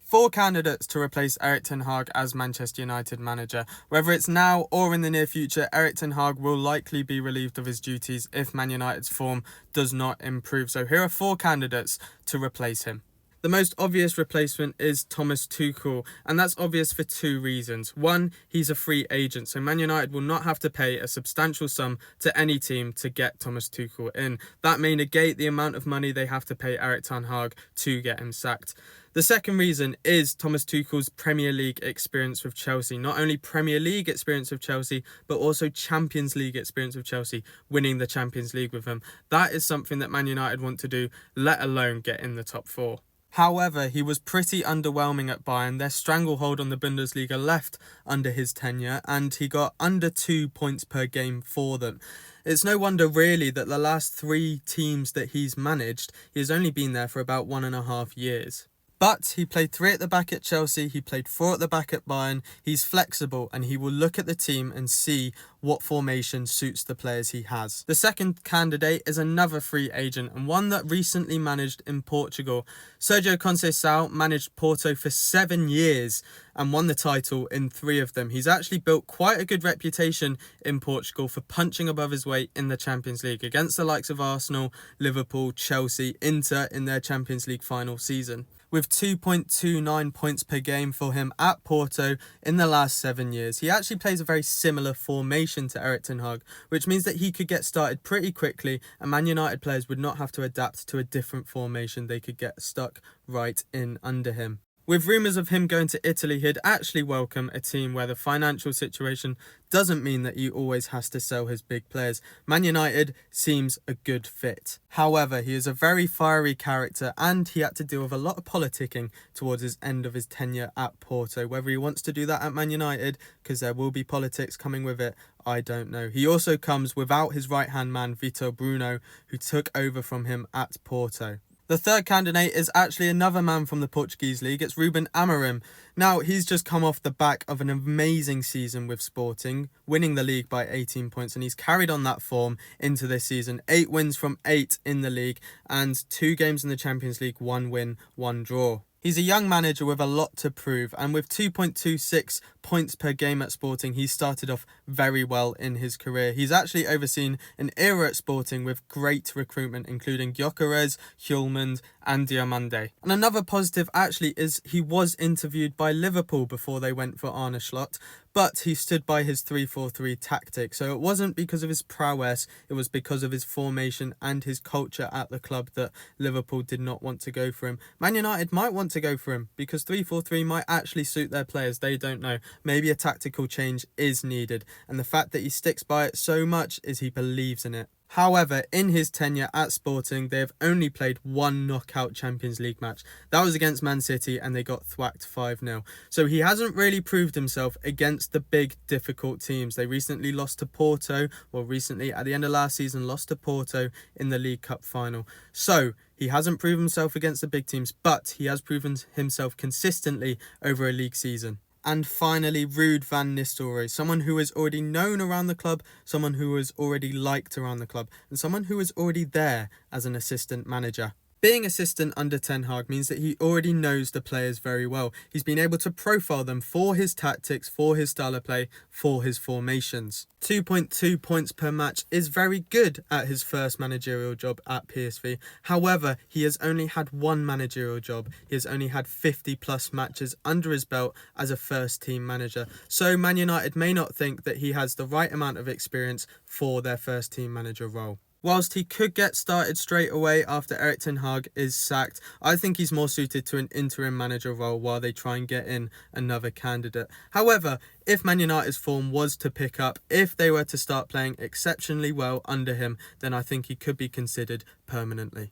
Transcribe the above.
Four candidates to replace Erik Ten Hag as Manchester United manager. Whether it's now or in the near future, Erik Ten Hag will likely be relieved of his duties if Man United's form does not improve. So here are four candidates to replace him. The most obvious replacement is Thomas Tuchel, and that's obvious for two reasons. One, he's a free agent, so Man United will not have to pay a substantial sum to any team to get Thomas Tuchel in. That may negate the amount of money they have to pay Erik Ten Hag to get him sacked. The second reason is Thomas Tuchel's Premier League experience with Chelsea. Not only Premier League experience with Chelsea, but also Champions League experience with Chelsea, winning the Champions League with him. That is something that Man United want to do, let alone get in the top four. However, he was pretty underwhelming at Bayern. Their stranglehold on the Bundesliga left under his tenure, and he got under 2 points per game for them. It's no wonder really that the last three teams that he's managed, he has only been there for about 1.5 years. But he played 3 at the back at Chelsea, he played 4 at the back at Bayern. He's flexible and he will look at the team and see what formation suits the players he has. The second candidate is another free agent and one that recently managed in Portugal. Sergio Conceição managed Porto for 7 years and won the title in 3 of them. He's actually built quite a good reputation in Portugal for punching above his weight in the Champions League against the likes of Arsenal, Liverpool, Chelsea, Inter in their Champions League final season. With 2.29 points per game for him at Porto in the last 7 years. He actually plays a very similar formation to Erik Ten Hag, which means that he could get started pretty quickly and Man United players would not have to adapt to a different formation. They could get stuck right in under him. With rumours of him going to Italy, he'd actually welcome a team where the financial situation doesn't mean that he always has to sell his big players. Man United seems a good fit. However, he is a very fiery character and he had to deal with a lot of politicking towards his end of his tenure at Porto. Whether he wants to do that at Man United, because there will be politics coming with it, I don't know. He also comes without his right-hand man, Vitor Bruno, who took over from him at Porto. The third candidate is actually another man from the Portuguese league. It's Ruben Amorim. Now, he's just come off the back of an amazing season with Sporting, winning the league by 18 points, and he's carried on that form into this season. 8 wins from 8 in the league and 2 games in the Champions League, 1 win, 1 draw. He's a young manager with a lot to prove, and with 2.26 points per game at Sporting, he started off very well in his career. He's actually overseen an era at Sporting with great recruitment, including Gyökeres, Hjulmand and Diamande. And another positive actually is he was interviewed by Liverpool before they went for Arne Slot, but he stood by his 3-4-3 tactic. So it wasn't because of his prowess, it was because of his formation and his culture at the club that Liverpool did not want to go for him. Man United might want to go for him because 3-4-3 might actually suit their players. They don't know. Maybe a tactical change is needed. And the fact that he sticks by it so much is he believes in it. However, in his tenure at Sporting, they have only played 1 knockout Champions League match. That was against Man City and they got thwacked 5-0. So he hasn't really proved himself against the big, difficult teams. They recently lost to Porto, at the end of last season, lost to Porto in the League Cup final. So he hasn't proven himself against the big teams, but he has proven himself consistently over a league season. And finally, Ruud van Nistelrooy, someone who is already known around the club, someone who is already liked around the club, and someone who is already there as an assistant manager. Being assistant under Ten Hag means that he already knows the players very well. He's been able to profile them for his tactics, for his style of play, for his formations. 2.2 points per match is very good at his first managerial job at PSV. However, he has only had 1 managerial job. He has only had 50 plus matches under his belt as a first team manager. So Man United may not think that he has the right amount of experience for their first team manager role. Whilst he could get started straight away after Erik Ten Hag is sacked, I think he's more suited to an interim manager role while they try and get in another candidate. However, if Man United's form was to pick up, if they were to start playing exceptionally well under him, then I think he could be considered permanently.